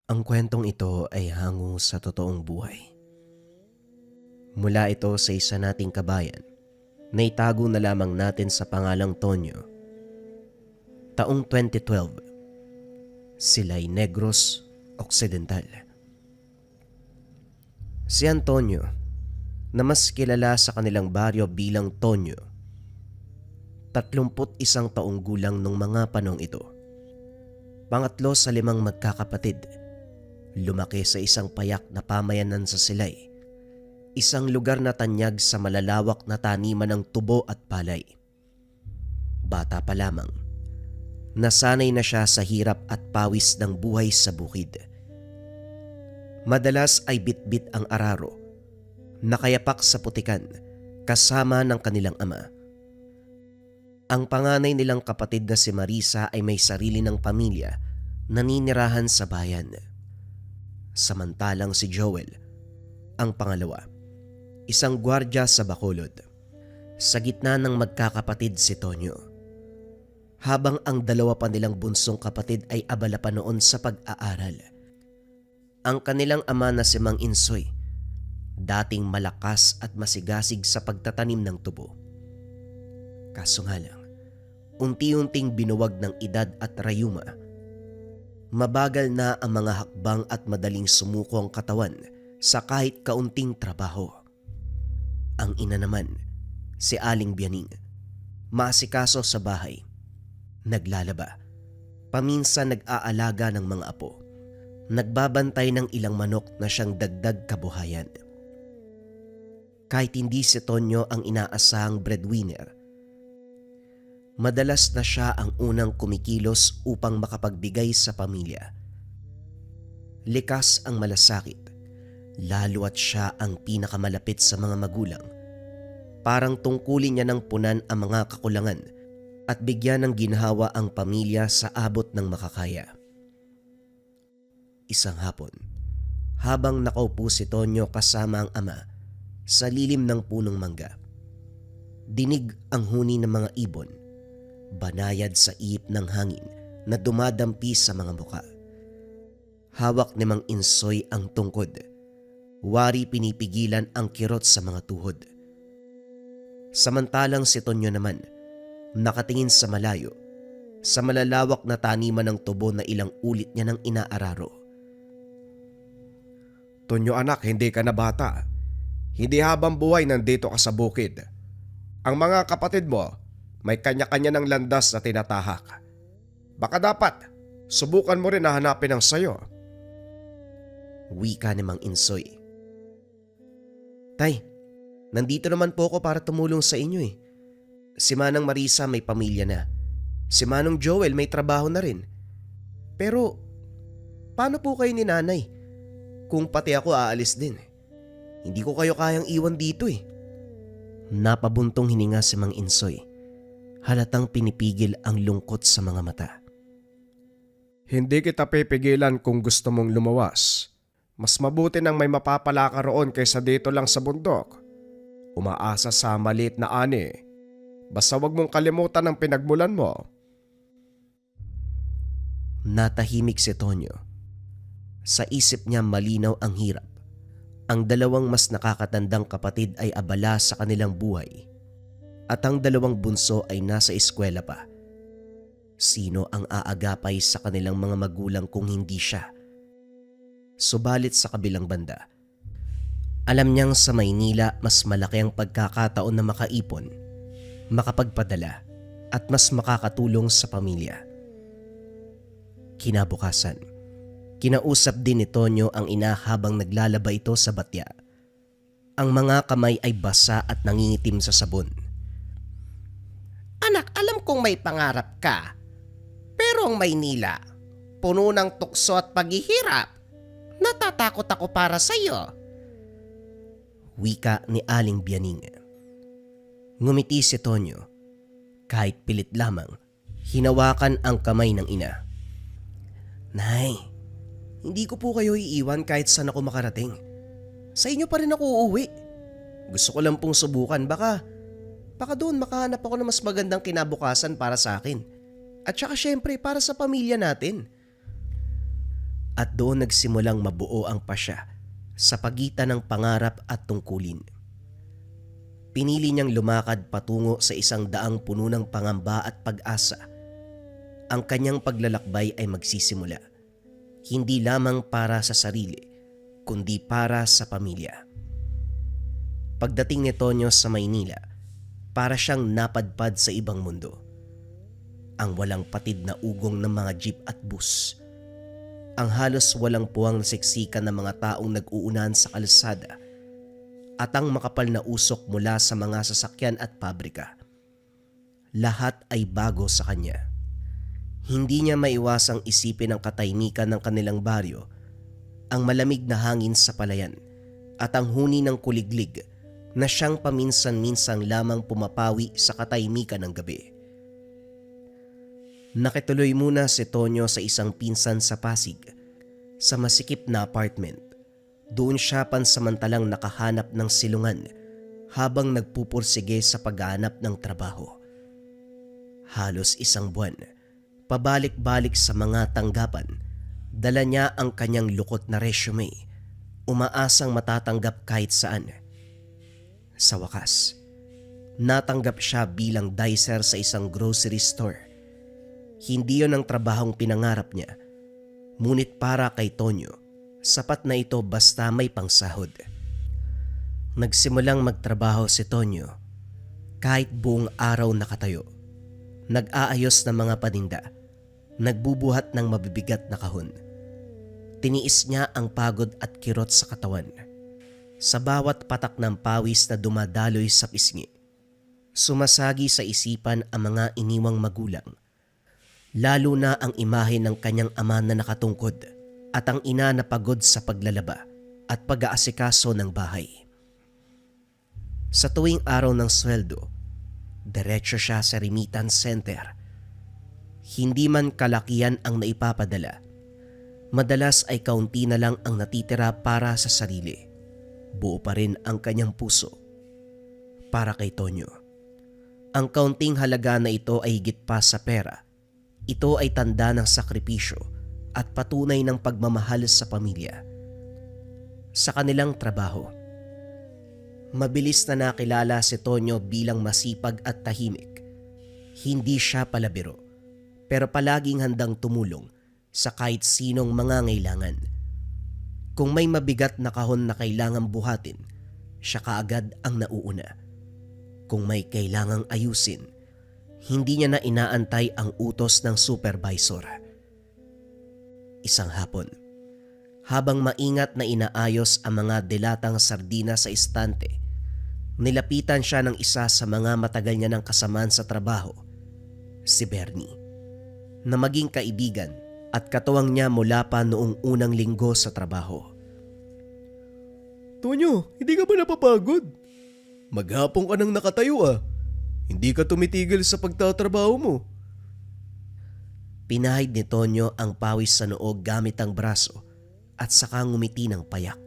Ang kwentong ito ay hango sa totoong buhay. Mula ito sa isa nating kabayan na itago na lamang natin sa pangalang Tonyo. Taong 2012, sila'y Negros Occidental. Si Antonio, na mas kilala sa kanilang baryo bilang Tonyo, 31 taong gulang nung mga panong ito. Pangatlo sa 5 magkakapatid. Lumaki sa isang payak na pamayanan sa Silay, isang lugar na tanyag sa malalawak na taniman ng tubo at palay. Bata pa lamang, nasanay na siya sa hirap at pawis ng buhay sa bukid. Madalas ay bitbit ang araro, nakayapak sa putikan kasama ng kanilang ama. Ang panganay nilang kapatid na si Marisa ay may sarili ng pamilya, naninirahan sa bayan. Samantalang si Joel, ang pangalawa, isang gwardya sa Bacolod. Sa gitna ng magkakapatid si Tonyo. Habang ang dalawa pa nilang bunsong kapatid ay abala pa noon sa pag-aaral. Ang kanilang ama na si Mang Insoy, dating malakas at masigasig sa pagtatanim ng tubo. Kaso nga lang, unti-unting binuwag ng edad at rayuma. Mabagal na ang mga hakbang at madaling sumuko ang katawan sa kahit kaunting trabaho. Ang ina naman, si Aling Bianing, maasikaso sa bahay, naglalaba, paminsan nag-aalaga ng mga apo, nagbabantay ng ilang manok na siyang dagdag kabuhayan. Kahit hindi si Tonyo ang inaasahang breadwinner, madalas na siya ang unang kumikilos upang makapagbigay sa pamilya. Likas ang malasakit, lalo at siya ang pinakamalapit sa mga magulang. Parang tungkulin niya ng punan ang mga kakulangan at bigyan ng ginhawa ang pamilya sa abot ng makakaya. Isang hapon, habang nakaupo si Tonyo kasama ang ama sa lilim ng punong mangga, dinig ang huni ng mga ibon, banayad sa iip ng hangin na dumadampi sa mga muka. Hawak ni Mang Insoy ang tungkod. Wari pinipigilan ang kirot sa mga tuhod. Samantalang si Tonyo naman, nakatingin sa malayo, sa malalawak na taniman ng tubo na ilang ulit niya nang inaararo. Tonyo anak, hindi ka na bata. Hindi habang buhay nandito ka sa bukid. Ang mga kapatid mo, may kanya-kanya ng landas na tinatahak. Baka dapat, subukan mo rin na hanapin ang sayo. Wika ni Mang Insoy. Tay, nandito naman po ako para tumulong sa inyo eh. Si Manang Marisa may pamilya na. Si Manong Joel may trabaho na rin. Pero, paano po kayo ni nanay? Kung pati ako aalis din. Hindi ko kayo kayang iwan dito eh. Napabuntong hininga si Mang Insoy. Halatang pinipigil ang lungkot sa mga mata. Hindi kita pipigilan kung gusto mong lumawas. Mas mabuti nang may mapapala ka roon kaysa dito lang sa bundok. Umaasa sa maliit na ani. Basta wag mong kalimutan ang pinagmulan mo. Natahimik si Tonyo. Sa isip niya malinaw ang hirap. Ang dalawang mas nakakatandang kapatid ay abala sa kanilang buhay. At ang dalawang bunso ay nasa eskwela pa. Sino ang aagapay sa kanilang mga magulang kung hindi siya? Subalit sa kabilang banda, alam niyang sa Maynila mas malaki ang pagkakataon na makaipon, makapagpadala at mas makakatulong sa pamilya. Kinabukasan, kinausap din ni Tonyo ang ina habang naglalaba ito sa batya. Ang mga kamay ay basa at nangingitim sa sabon. Anak, alam kong may pangarap ka. Pero ang Maynila, puno ng tukso at paghihirap. Natatakot ako para sa iyo. Wika ni Aling Bianing. Ngumiti si Tonyo. Kahit pilit lamang, hinawakan ang kamay ng ina. Nay, hindi ko po kayo iiwan kahit saan ako makarating. Sa inyo pa rin ako uuwi. Gusto ko lang pong subukan, baka doon makahanap ako ng mas magandang kinabukasan para sa akin At saka syempre para sa pamilya natin. At doon nagsimulang mabuo ang pasya sa pagitan ng pangarap at tungkulin. Pinili niyang lumakad patungo sa isang daang puno ng pangamba at pag-asa. Ang kanyang paglalakbay ay magsisimula, hindi lamang para sa sarili, kundi para sa pamilya. Pagdating ni Tonyo sa Maynila, para siyang napadpad sa ibang mundo. Ang walang patid na ugong ng mga jeep at bus. Ang halos walang puwang na siksikan ng mga taong nag-uunahan sa kalsada. At ang makapal na usok mula sa mga sasakyan at pabrika. Lahat ay bago sa kanya. Hindi niya maiwasang isipin ang katahimikan ng kanilang baryo, ang malamig na hangin sa palayan, at ang huni ng kuliglig na siyang paminsan-minsang lamang pumapawi sa katahimikan ng gabi. Nakituloy muna si Tonyo sa isang pinsan sa Pasig, sa masikip na apartment. Doon siya pansamantalang nakahanap ng silungan habang nagpupursige sa paghahanap ng trabaho. Halos isang buwan, pabalik-balik sa mga tanggapan, dala niya ang kanyang lukot na resume, umaasang matatanggap kahit saan. Sa wakas, natanggap siya bilang dicer sa isang grocery store. Hindi yon ang trabahong pinangarap niya, ngunit para kay Tonyo, sapat na ito basta may pangsahod. Nagsimulang magtrabaho si Tonyo kahit buong araw nakatayo. Nag-aayos ng mga paninda, nagbubuhat ng mabibigat na kahon. Tiniis niya ang pagod at kirot sa katawan. Sa bawat patak ng pawis na dumadaloy sa pisngi, sumasagi sa isipan ang mga iniwang magulang. Lalo na ang imahe ng kanyang ama na nakatungkod at ang ina na pagod sa paglalaba at pag-aasikaso ng bahay. Sa tuwing araw ng sweldo, diretso siya sa remittance center. Hindi man kalakihan ang naipapadala, madalas ay kaunti na lang ang natitira para sa sarili. Buo pa rin ang kanyang puso para kay Tonyo. Ang kaunting halaga na ito ay higit pa sa pera. Ito ay tanda ng sakripisyo at patunay ng pagmamahal sa pamilya. Sa kanilang trabaho, mabilis na nakilala si Tonyo bilang masipag at tahimik. Hindi siya palabiro, pero palaging handang tumulong sa kahit sinong mangangailangan. Kung may mabigat na kahon na kailangang buhatin, siya kaagad ang nauuna. Kung may kailangang ayusin, hindi niya na inaantay ang utos ng supervisor. Isang hapon, habang maingat na inaayos ang mga dilatang sardinas sa istante, nilapitan siya ng isa sa mga matagal niya ng kasamaan sa trabaho, si Bernie, na maging kaibigan at katuwang niya mula pa noong unang linggo sa trabaho. Tonyo, hindi ka ba napapagod? Maghapon ka nang nakatayo ah. Hindi ka tumitigil sa pagtatrabaho mo. Pinahid ni Tonyo ang pawis sa noo gamit ang braso at saka ngumiti ng payak.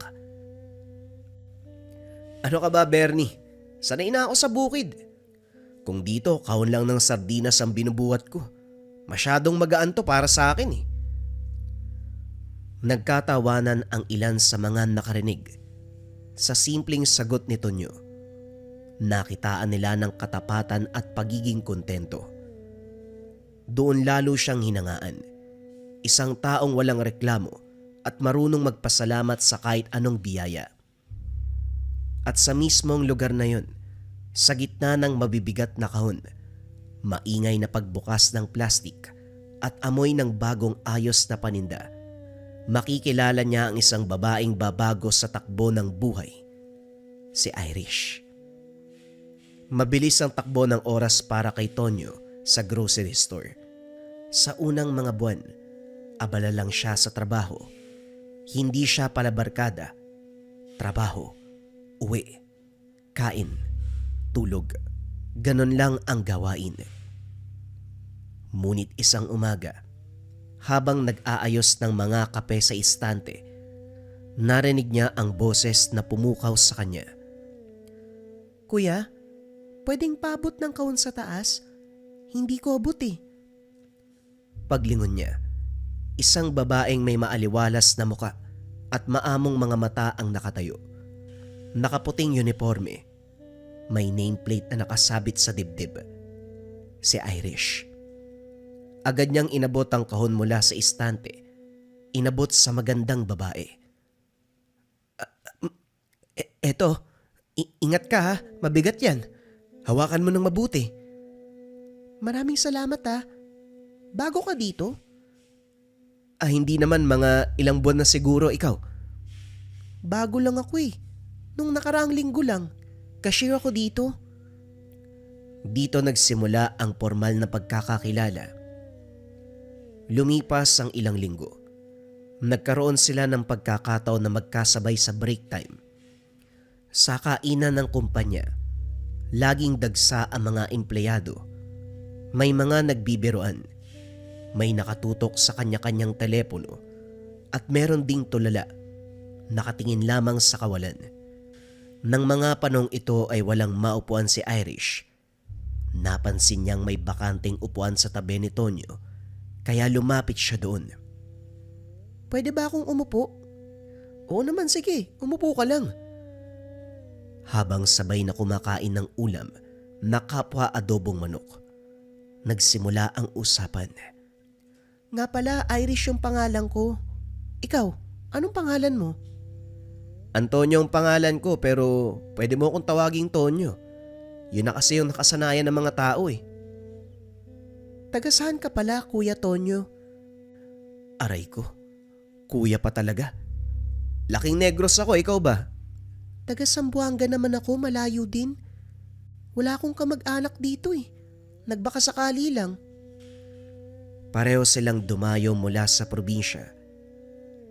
Ano ka ba, Bernie? Sanay na ako sa bukid. Kung dito, kahon lang ng sardinas ang binubuhat ko. Masyadong magaan to para sa akin eh. Nagkatawanan ang ilan sa mga nakarinig. Sa simpleng sagot ni Tonyo, nakitaan nila ng katapatan at pagiging kontento. Doon lalo siyang hinangaan. Isang taong walang reklamo at marunong magpasalamat sa kahit anong biyaya. At sa mismong lugar na yun, sa gitna ng mabibigat na kahon, maingay na pagbukas ng plastik at amoy ng bagong ayos na paninda, makikilala niya ang isang babaeng babago sa takbo ng buhay, si Irish. Mabilis ang takbo ng oras para kay Tonyo sa grocery store. Sa unang mga buwan, abala lang siya sa trabaho. Hindi siya palabarkada. Trabaho, uwi, kain, tulog. Ganon lang ang gawain. Ngunit isang umaga, habang nag-aayos ng mga kape sa istante, narinig niya ang boses na pumukaw sa kanya. Kuya, pwedeng paabot ng kahon sa taas? Hindi ko abot eh. Paglingon niya, isang babaeng may maaliwalas na muka at maamong mga mata ang nakatayo. Nakaputing uniforme, may nameplate na nakasabit sa dibdib. Si Irish. Agad niyang inabot ang kahon mula sa istante. Inabot sa magandang babae. Eto, ingat ka ha, mabigat yan. Hawakan mo ng mabuti. Maraming salamat ha. Bago ka dito? Hindi naman, mga ilang buwan na siguro ikaw. Bago lang ako eh. Nung nakaraang linggo lang, cashier ako dito. Dito nagsimula ang formal na pagkakakilala. Lumipas ang ilang linggo. Nagkaroon sila ng pagkakataon na magkasabay sa break time. Sa kainan ng kumpanya, laging dagsa ang mga empleyado. May mga nagbibiruan, may nakatutok sa kanya-kanyang telepono, at meron ding tulala, nakatingin lamang sa kawalan. Nang mga panong ito ay walang maupuan si Irish. Napansin niyang may bakanting upuan sa tabi ni Tonyo, kaya lumapit siya doon. Pwede ba akong umupo? Oo naman, sige, umupo ka lang. Habang sabay na kumakain ng ulam na kapwa adobong manok, nagsimula ang usapan. Nga pala, Irish yung pangalan ko. Ikaw, anong pangalan mo? Antonio ang pangalan ko, pero pwede mo akong tawaging Tonyo. Yun na kasi yung nakasanayan ng mga tao eh. Taga saan ka pala, Kuya Tonyo? Aray ko, kuya pa talaga. Laking Negros ako, ikaw ba? Taga Zamboanga naman ako, malayo din. Wala akong kamag-anak dito eh. Nagbaka sakali lang. Pareho silang dumayo mula sa probinsya.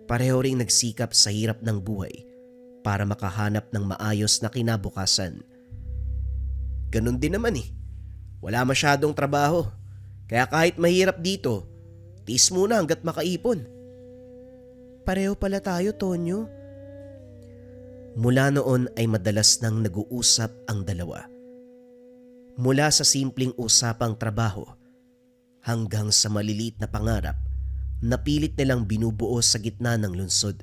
Pareho ring nagsikap sa hirap ng buhay para makahanap ng maayos na kinabukasan. Ganun din naman eh. Wala masyadong trabaho. Kaya kahit mahirap dito, tiis muna hanggat makaipon. Pareho pala tayo, Tonyo. Mula noon ay madalas nang nag-uusap ang dalawa. Mula sa simpleng usapang trabaho hanggang sa maliliit na pangarap na pilit nilang binubuo sa gitna ng lungsod.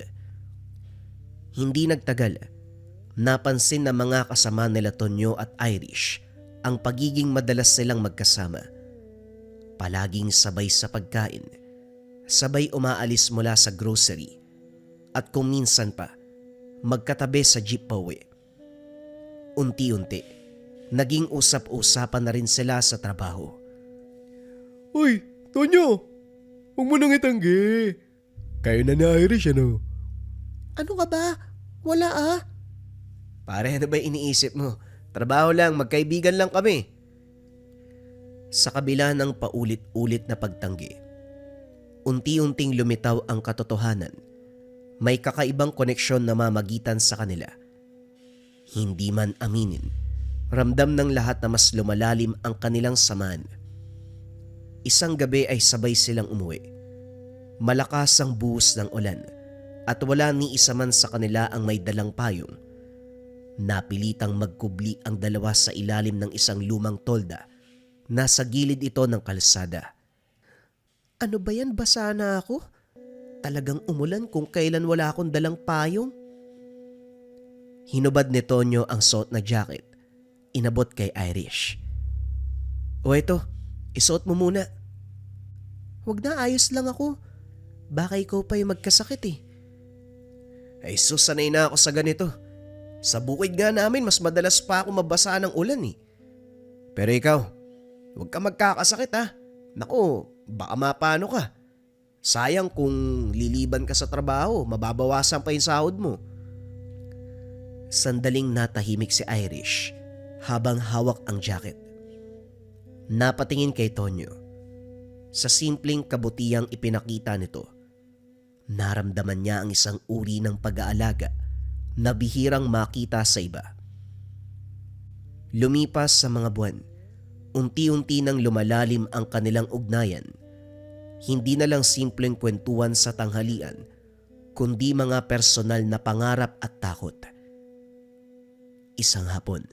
Hindi nagtagal, napansin ng mga kasama nila Tonyo at Irish ang pagiging madalas silang magkasama. Palaging sabay sa pagkain, sabay umaalis mula sa grocery, at kung minsan pa, magkatabi sa jeep pauwi. Unti-unti, naging usap-usapan na rin sila sa trabaho. Uy, Tonyo! Huwag mo nang itanggi. Kayo na ni Irish, ano? Ano ka ba? Wala ah. Pare, ano ba iniisip mo? Trabaho lang, magkaibigan lang kami. Sa kabila ng paulit-ulit na pagtanggi, unti-unting lumitaw ang katotohanan. May kakaibang koneksyon na mamagitan sa kanila. Hindi man aminin, ramdam ng lahat na mas lumalalim ang kanilang samahan. Isang gabi ay sabay silang umuwi. Malakas ang buhos ng ulan at wala ni isa man sa kanila ang may dalang payong. Napilitang magkubli ang dalawa sa ilalim ng isang lumang tolda. Nasa gilid ito ng kalsada. Ano ba yan? Basa na ako? Talagang umulan kung kailan wala akong dalang payong. Hinubad ni Tonyo ang suot na jacket. Inabot kay Irish. O ito, isuot mo muna. Huwag na, ayos lang ako. Baka ikaw pa yung magkasakit eh. Ay sus, sanay na ako sa ganito. Sa bukid nga namin mas madalas pa ako mabasa ng ulan eh. Pero ikaw, huwag ka magkakasakit ha. Naku, baka mapano ka. Sayang kung liliban ka sa trabaho, mababawasan pa yung sahod mo. Sandaling natahimik si Irish habang hawak ang jacket. Napatingin kay Tonyo. Sa simpleng kabutihang ipinakita nito, naramdaman niya ang isang uri ng pag-aalaga na bihirang makita sa iba. Lumipas sa mga buwan, unti-unti nang lumalalim ang kanilang ugnayan. Hindi na lang simpleng kwentuhan sa tanghalian, kundi mga personal na pangarap at takot. Isang hapon,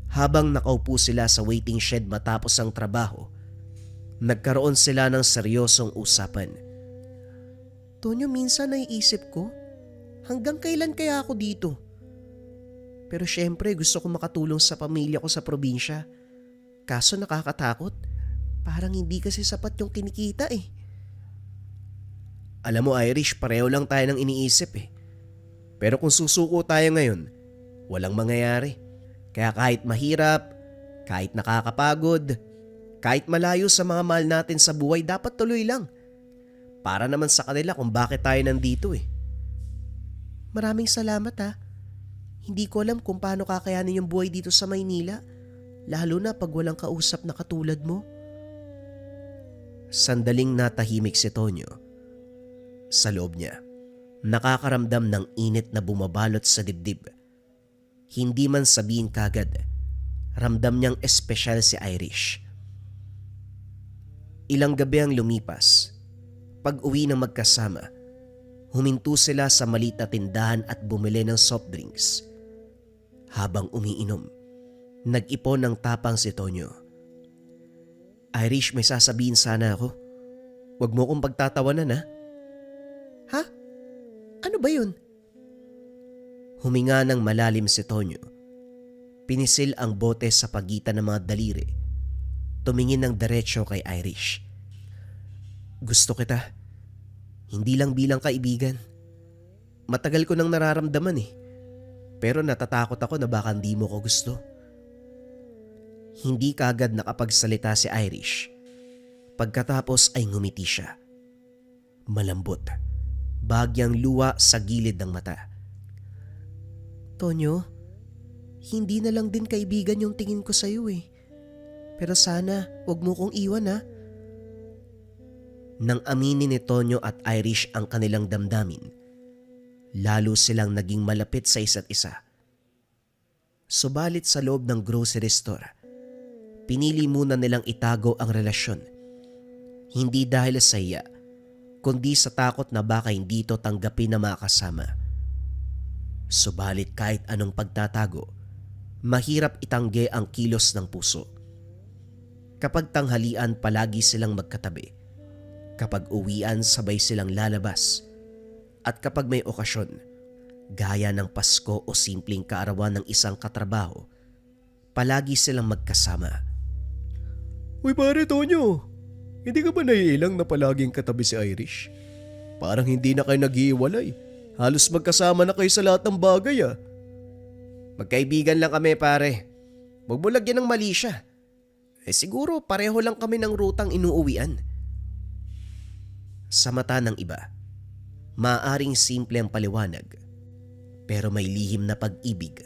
habang nakaupo sila sa waiting shed matapos ang trabaho, Nagkaroon sila ng seryosong usapan. Tonyo, minsan naiisip ko, hanggang kailan kaya ako dito? Pero syempre gusto ko makatulong sa pamilya ko sa probinsya. Kaso nakakatakot. Parang hindi kasi sapat yung kinikita eh. Alam mo Irish, pareho lang tayo ng iniisip eh. Pero kung susuko tayo ngayon, walang mangyayari. Kaya kahit mahirap, kahit nakakapagod, kahit malayo sa mga mahal natin sa buhay, dapat tuloy lang. Para naman sa kanila kung bakit tayo nandito eh. Maraming salamat ha. Hindi ko alam kung paano kakayanin yung buhay dito sa Maynila. Lalo na pag walang kausap na katulad mo. Sandaling natahimik si Tonyo. Sa loob niya, nakakaramdam ng init na bumabalot sa dibdib. Hindi man sabihin kagad, ramdam niyang espesyal si Irish. Ilang gabi ang lumipas. Pag uwi ng magkasama, huminto sila sa maliit na tindahan at bumili ng soft drinks. Habang umiinom, nag-ipon ng tapang si Tonyo. Irish, may sasabihin sana ako. Huwag mo kong pagtatawanan ha. Ha? Ano ba yun? Huminga ng malalim si Tonyo. Pinisil ang bote sa pagitan ng mga daliri. Tumingin ng diretsyo kay Irish. Gusto kita. Hindi lang bilang kaibigan. Matagal ko nang nararamdaman eh. Pero natatakot ako na baka hindi mo ko gusto. Hindi kaagad nakapagsalita si Irish. Pagkatapos ay ngumiti siya. Malambot. Bagyang luwa sa gilid ng mata. Tonyo, hindi na lang din kaibigan yung tingin ko sa'yo eh. Pero sana, wag mo kong iwan ha. Nang aminin ni Tonyo at Irish ang kanilang damdamin, lalo silang naging malapit sa isa't isa. Subalit sa loob ng grocery store, pinili muna nilang itago ang relasyon. Hindi dahil sa iya, kundi sa takot na baka hindi ito tanggapin na makasama. Subalit kahit anong pagtatago, mahirap itanggi ang kilos ng puso. Kapag tanghalian, palagi silang magkatabi. Kapag uwian, sabay silang lalabas. At kapag may okasyon, gaya ng Pasko o simpleng kaarawan ng isang katrabaho, palagi silang magkasama. Uy pare Tonyo, hindi ka ba naiilang na palaging katabi si Irish? Parang hindi na kayo nag-iiwalay. Halos magkasama na kayo sa lahat ng bagay ah. Magkaibigan lang kami pare. Huwag mo lagyan ng mali siya. Siguro pareho lang kami ng rutang inuuwian. Sa mata ng iba, maaaring simple ang paliwanag. Pero may lihim na pag-ibig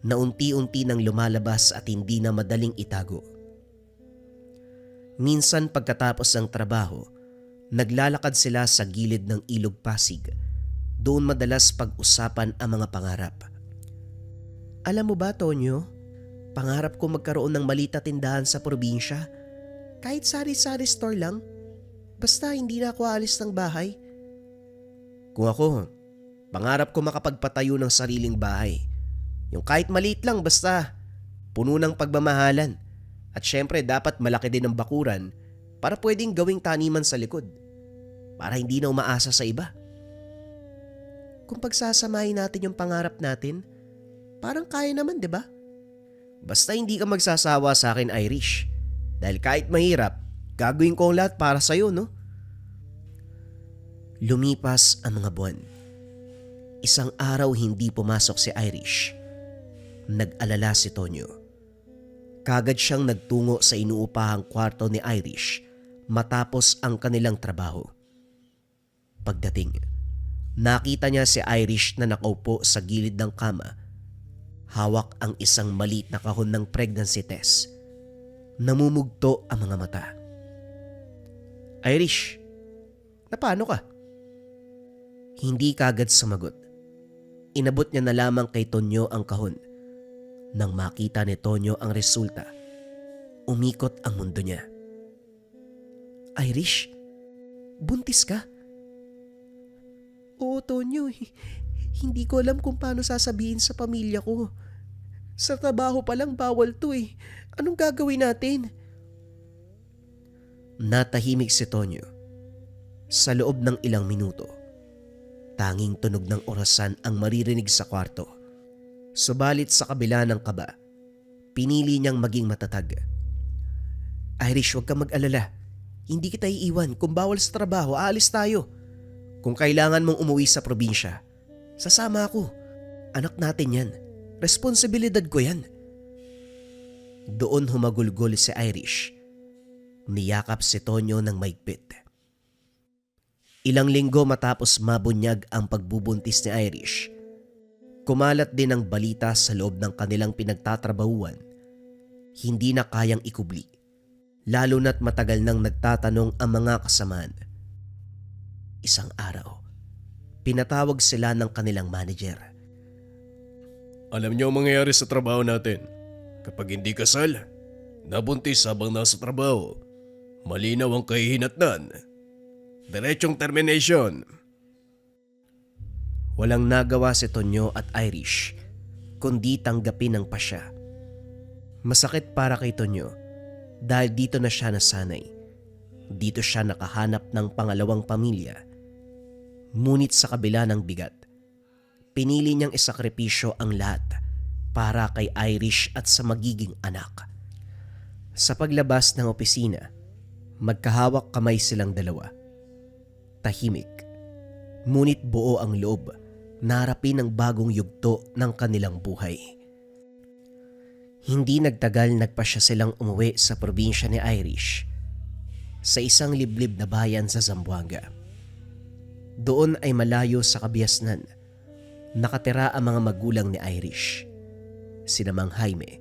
na unti-unti nang lumalabas at hindi na madaling itago. Minsan pagkatapos ng trabaho, naglalakad sila sa gilid ng ilog Pasig. Doon madalas pag-usapan ang mga pangarap. Alam mo ba, Tonyo? Pangarap ko magkaroon ng maliit na tindahan sa probinsya. Kahit sari-sari store lang. Basta hindi na ako alis ng bahay. Kung ako, pangarap ko makapagpatayo ng sariling bahay. Yung kahit maliit lang basta puno ng pagmamahalan. At syempre dapat malaki din ang bakuran para pwedeng gawing taniman sa likod. Para hindi na umaasa sa iba. Kung pagsasamahin natin yung pangarap natin, parang kaya naman, di ba? Basta hindi ka magsasawa sa akin, Irish. Dahil kahit mahirap, gagawin ko ang lahat para sa'yo, no? Lumipas ang mga buwan. Isang araw hindi pumasok si Irish. Nag-alala si Tonyo. Kagad siyang nagtungo sa inuupahang kwarto ni Irish matapos ang kanilang trabaho. Pagdating, nakita niya si Irish na nakaupo sa gilid ng kama. Hawak ang isang maliit na kahon ng pregnancy test. Namumugto ang mga mata. Irish, napano ka? Hindi kagad sumagot. Inabot niya na lamang kay Tonyo ang kahon. Nang makita ni Tonyo ang resulta, umikot ang mundo niya. Irish, buntis ka? Oo, Tonyo. Hindi ko alam kung paano sasabihin sa pamilya ko. Sa trabaho pa lang bawal to eh. Anong gagawin natin? Natahimik si Tonyo. Sa loob ng ilang minuto, tanging tunog ng orasan ang maririnig sa kwarto. Subalit sa kabila ng kaba, pinili niyang maging matatag. Irish, huwag kang mag-alala. Hindi kita iiwan. Kung bawal sa trabaho, aalis tayo. Kung kailangan mong umuwi sa probinsya, sasama ako. Anak natin yan. Responsibilidad ko yan. Doon humagulgol si Irish. Niyakap si Tonyo ng maigpit. Ilang linggo matapos mabunyag ang pagbubuntis ni Irish, kumalat din ang balita sa loob ng kanilang pinagtatrabahuan. Hindi na kayang ikubli, lalo na't matagal nang nagtatanong ang mga kasamaan. Isang araw, pinatawag sila ng kanilang manager. Alam niyo ang mangyayari sa trabaho natin. Kapag hindi kasal, nabuntis habang nasa trabaho, malinaw ang kahihinatnan. Diretsong termination. Walang nagawa si Tonyo at Irish, kundi tanggapin ang pasya. Masakit para kay Tonyo dahil dito na siya nasanay. Dito siya nakahanap ng pangalawang pamilya. Ngunit sa kabila ng bigat, pinili niyang isakripisyo ang lahat para kay Irish at sa magiging anak. Sa paglabas ng opisina, magkahawak kamay silang dalawa. Tahimik, ngunit buo ang loob na harapin ang bagong yugto ng kanilang buhay. Hindi nagtagal nagpasya silang umuwi sa probinsya ni Irish, sa isang liblib na bayan sa Zamboanga. Doon ay malayo sa kabiasnan, nakatira ang mga magulang ni Irish, sina Mang Jaime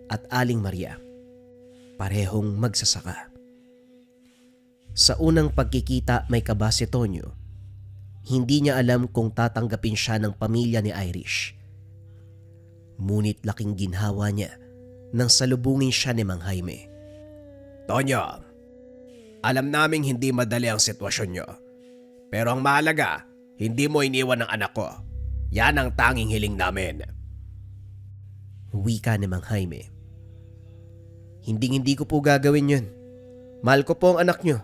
at Aling Maria, parehong magsasaka. Sa unang pagkikita may kaba si Tonyo. Hindi niya alam kung tatanggapin siya ng pamilya ni Irish. Ngunit laking ginhawa niya nang salubungin siya ni Mang Jaime. Tonyo, alam naming hindi madali ang sitwasyon niyo. Pero ang mahalaga, hindi mo iniwan ang anak ko. Yan ang tanging hiling namin. Wika ni Mang Jaime. Hindi ko po gagawin yun. Mahal ko po ang anak niyo.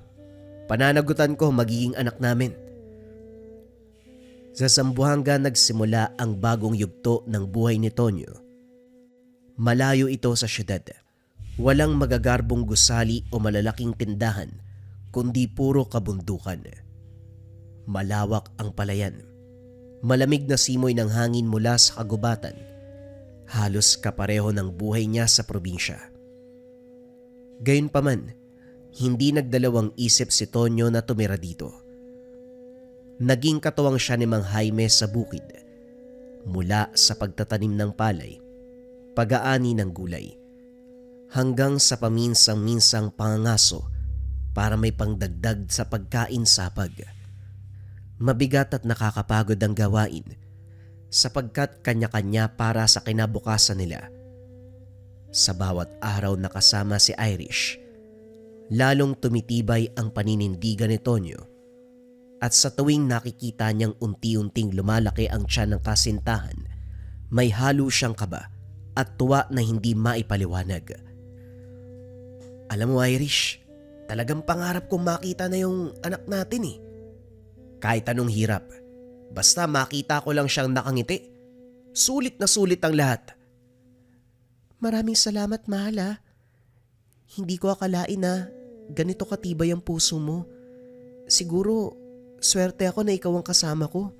Pananagutan ko magiging anak namin. Sa Zamboanga nagsimula ang bagong yugto ng buhay ni Tonyo. Malayo ito sa syudad. Walang magagarbong gusali o malalaking tindahan, kundi puro kabundukan. Malawak ang palayan. Malamig na simoy ng hangin mula sa kagubatan. Halos kapareho ng buhay niya sa probinsya. Gayunpaman, hindi nagdalawang isip si Tonyo na tumira dito. Naging katuwang siya ni Mang Jaime sa bukid, mula sa pagtatanim ng palay, pag-aani ng gulay, hanggang sa paminsang-minsang pangangaso para may pangdagdag sa pagkain-sapag. Mabigat at nakakapagod ang gawain sapagkat kanya-kanya para sa kinabukasan nila. Sa bawat araw na kasama si Irish, lalong tumitibay ang paninindigan ni Tonyo, at sa tuwing nakikita niyang unti-unting lumalaki ang tiyan ng kasintahan, may halo siyang kaba at tuwa na hindi maipaliwanag. Alam mo Irish, talagang pangarap kong makita na yung anak natin eh. Kahit anong hirap, basta makita ko lang siyang nakangiti, sulit na sulit ang lahat. Maraming salamat mahal ah. Hindi ko akalain na ganito katibay ang puso mo. Siguro, swerte ako na ikaw ang kasama ko.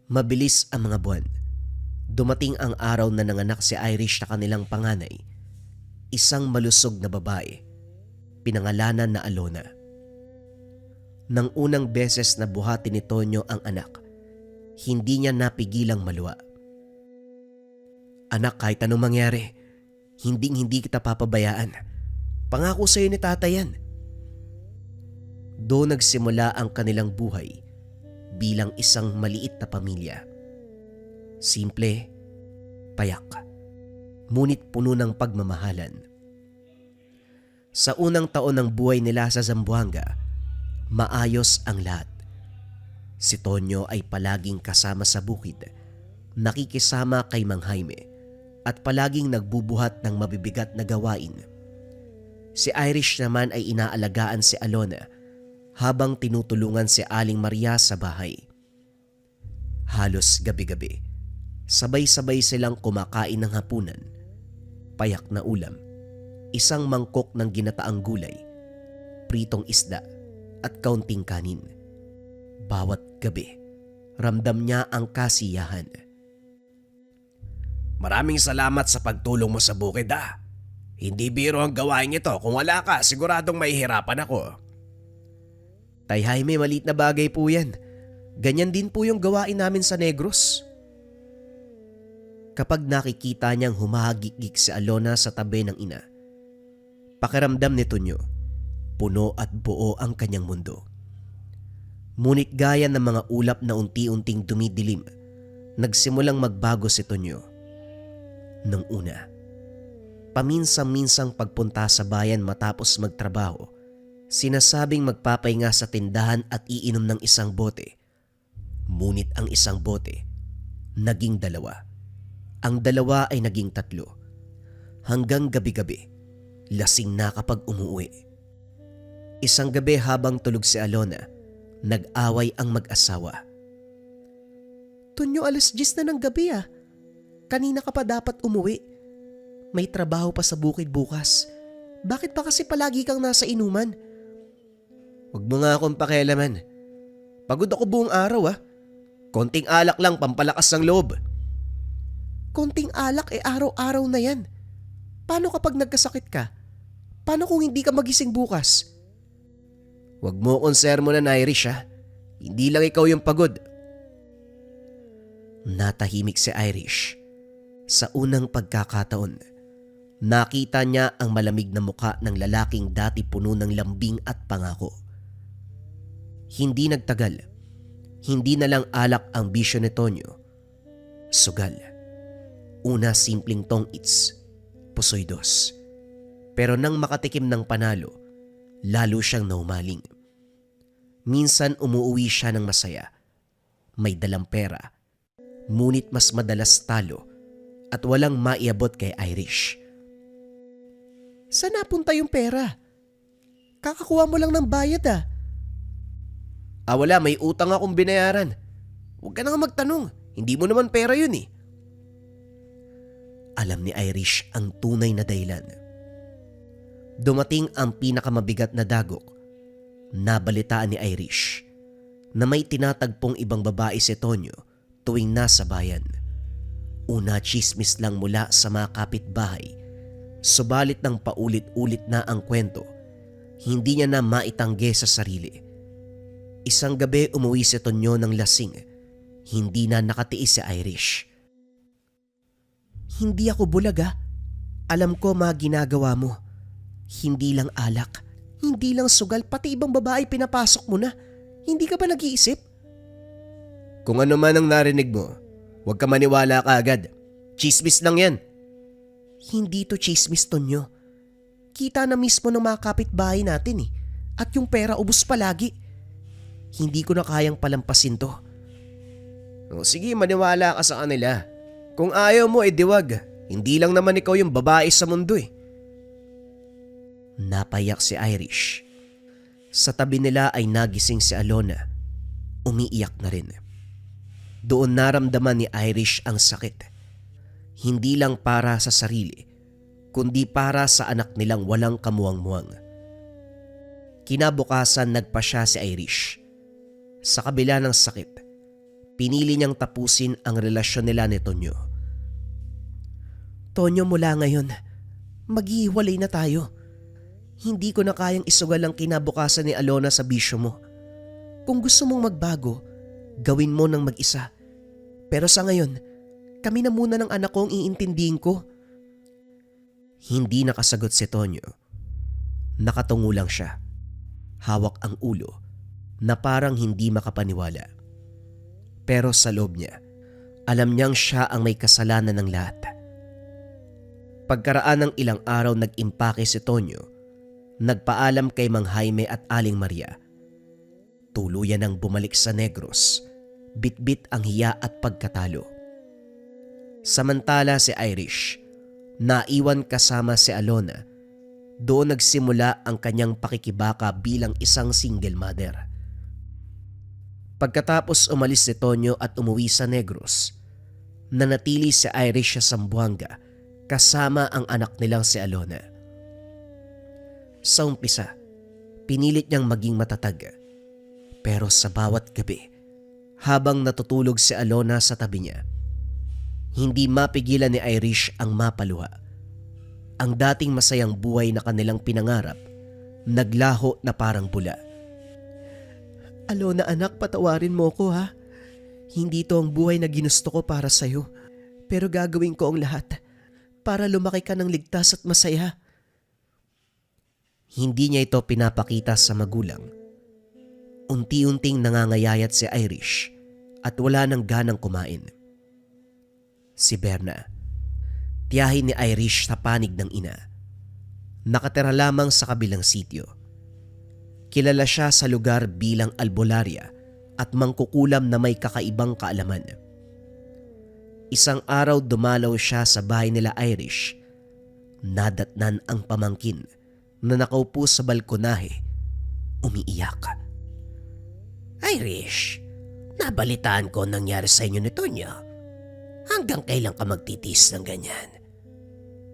Mabilis ang mga buwan. Dumating ang araw na nanganak si Irish na kanilang panganay. Isang malusog na babae. Pinangalanan na Alona. Nang unang beses na buhati ni Tonyo ang anak, hindi niya napigilang maluwa. Anak, kahit anong mangyari, hindi kita papabayaan. Pangako sa'yo ni Tata yan. Doon nagsimula ang kanilang buhay bilang isang maliit na pamilya. Simple, payak, ngunit puno ng pagmamahalan. Sa unang taon ng buhay nila sa Zamboanga, maayos ang lahat. Si Tonyo ay palaging kasama sa bukid, nakikisama kay Mang Jaime, at palaging nagbubuhat ng mabibigat na gawain. Si Irish naman ay inaalagaan si Alona habang tinutulungan si Aling Maria sa bahay. Halos gabi-gabi, sabay-sabay silang kumakain ng hapunan, payak na ulam, isang mangkok ng ginataang gulay, pritong isda at kaunting kanin. Bawat gabi, ramdam niya ang kasiyahan. Maraming salamat sa pagtulong mo sa bukid Hindi biro ang gawain ito. Kung wala ka, siguradong mahihirapan ako. Tay Jaime, maliit na bagay po yan. Ganyan din po yung gawain namin sa Negros. Kapag nakikita niyang humahagik-gik si Alona sa tabi ng ina, pakiramdam ni Tonyo, puno at buo ang kanyang mundo. Ngunit gaya ng mga ulap na unti-unting dumidilim, nagsimulang magbago si Tonyo. Nung una, paminsan-minsang pagpunta sa bayan matapos magtrabaho, sinasabing magpapahinga sa tindahan at iinom ng isang bote. Ngunit ang isang bote, naging 2. Ang 2 ay naging 3. Hanggang gabi-gabi, lasing na kapag umuwi. Isang gabi habang tulog si Alona, nag-away ang mag-asawa. Tonyo, 10:00 na ng gabi Kanina ka pa dapat umuwi. May trabaho pa sa bukid bukas. Bakit pa kasi palagi kang nasa inuman? Huwag mo nga akong pakialaman. Pagod ako buong araw Konting alak lang pampalakas ng loob. Konting alak araw-araw na yan. Paano kapag nagkasakit ka? Paano kung hindi ka magising bukas? Huwag mo akong sermonan, Irish Hindi lang ikaw yung pagod. Natahimik si Irish. Sa unang pagkakataon, nakita niya ang malamig na muka ng lalaking dati puno ng lambing at pangako. Hindi nagtagal, hindi na lang alak ang bisyo ni Tonyo. Sugal. Una simpleng tong-its, pusoy 2. Pero nang makatikim ng panalo, lalo siyang naumaling. Minsan umuuwi siya ng masaya. May dalang pera, ngunit mas madalas talo at walang maiabot kay Irish. Saan napunta yung pera? Kakakuha mo lang ng bayad Wala, may utang akong binayaran. Huwag ka nang magtanong, hindi mo naman pera yun Alam ni Irish ang tunay na dahilan. Dumating ang pinakamabigat na dagok. Nabalitaan ni Irish na may tinatagpong ibang babae si Tonyo tuwing nasa bayan. Una, tsismis lang mula sa mga kapitbahay. Subalit nang paulit-ulit na ang kwento, hindi niya na maitanggi sa sarili. Isang gabi umuwi si Tonyo ng lasing. Hindi na nakatiis si Irish. Hindi ako bulag Alam ko mga ginagawa mo. Hindi lang alak, hindi lang sugal, pati ibang babae pinapasok mo na. Hindi ka ba nag-iisip? Kung ano man ang narinig mo, huwag ka maniwala ka agad. Chismis lang yan. Hindi to chismis, Tonyo. Kita na mismo ng mga kapitbahay natin At yung pera ubos palagi. Hindi ko na kayang palampasin to. Sige, maniwala ka sa kanila. Kung ayaw mo, diwag. Hindi lang naman ikaw yung babae sa mundo Napayak si Irish. Sa tabi nila ay nagising si Alona. Umiiyak na rin. Doon naramdaman ni Irish ang sakit. Hindi lang para sa sarili, kundi para sa anak nilang walang kamuwang-muwang. Kinabukasan nagpa siya si Irish. Sa kabila ng sakit, pinili niyang tapusin ang relasyon nila ni Tonyo. Tonyo, mula ngayon, maghihiwalay na tayo. Hindi ko na kayang isugal ang kinabukasan ni Alona sa bisyo mo. Kung gusto mong magbago, gawin mo ng mag-isa. Pero sa ngayon, kami na muna ng anak ko ang iintindihin ko. Hindi nakasagot si Tonyo. Nakatungo lang siya. Hawak ang ulo na parang hindi makapaniwala. Pero sa loob niya, alam niyang siya ang may kasalanan ng lahat. Pagkaraan ng ilang araw nag-impake si Tonyo, nagpaalam kay Mang Jaime at Aling Maria. Tuluyan ang bumalik sa Negros, bitbit ang hiya at pagkatalo. Samantala si Irish, naiwan kasama si Alona, Doon nagsimula ang kanyang pakikibaka bilang isang single mother. Pagkatapos umalis si Tonyo at umuwi sa Negros, nanatili si Irish sa Zamboanga kasama ang anak nilang si Alona. Sa umpisa, pinilit niyang maging matatag. Pero sa bawat gabi, habang natutulog si Alona sa tabi niya, hindi mapigilan ni Irish ang mapaluha. Ang dating masayang buhay na kanilang pinangarap, naglaho na parang bula. Alona anak, patawarin mo ko ha. Hindi to ang buhay na ginusto ko para sa'yo. Pero gagawin ko ang lahat para lumaki ka ng ligtas at masaya. Hindi niya ito pinapakita sa magulang. Unti-unting nangangayayat si Irish at wala nang ganang kumain. Si Berna, tiyahin ni Irish sa panig ng ina. Nakatira lamang sa kabilang sitio. Kilala siya sa lugar bilang albularya at mangkukulam na may kakaibang kaalaman. Isang araw dumalaw siya sa bahay nila Irish. Nadatnan ang pamangkin na nakaupo sa balkonahe, umiiyak. Irish, nabalitaan ko nangyari sa inyo ni Tonyo. Hanggang kailan ka magtitiis ng ganyan?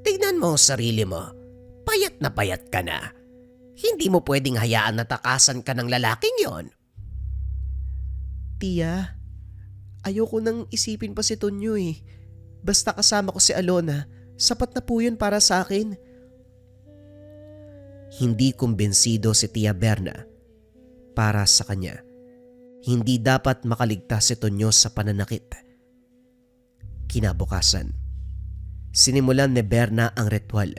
Tignan mo ang sarili mo, payat ka na. Hindi mo pwedeng hayaan na takasan ka ng lalaking yon. Tia, ayoko nang isipin pa si Tonyo eh. Basta kasama ko si Alona, sapat na po yun para sa akin. Hindi kumbensido si Tia Berna. Para sa kanya, hindi dapat makaligtas si Tonyo sa pananakit. Kinabukasan, sinimulan ni Berna ang ritual.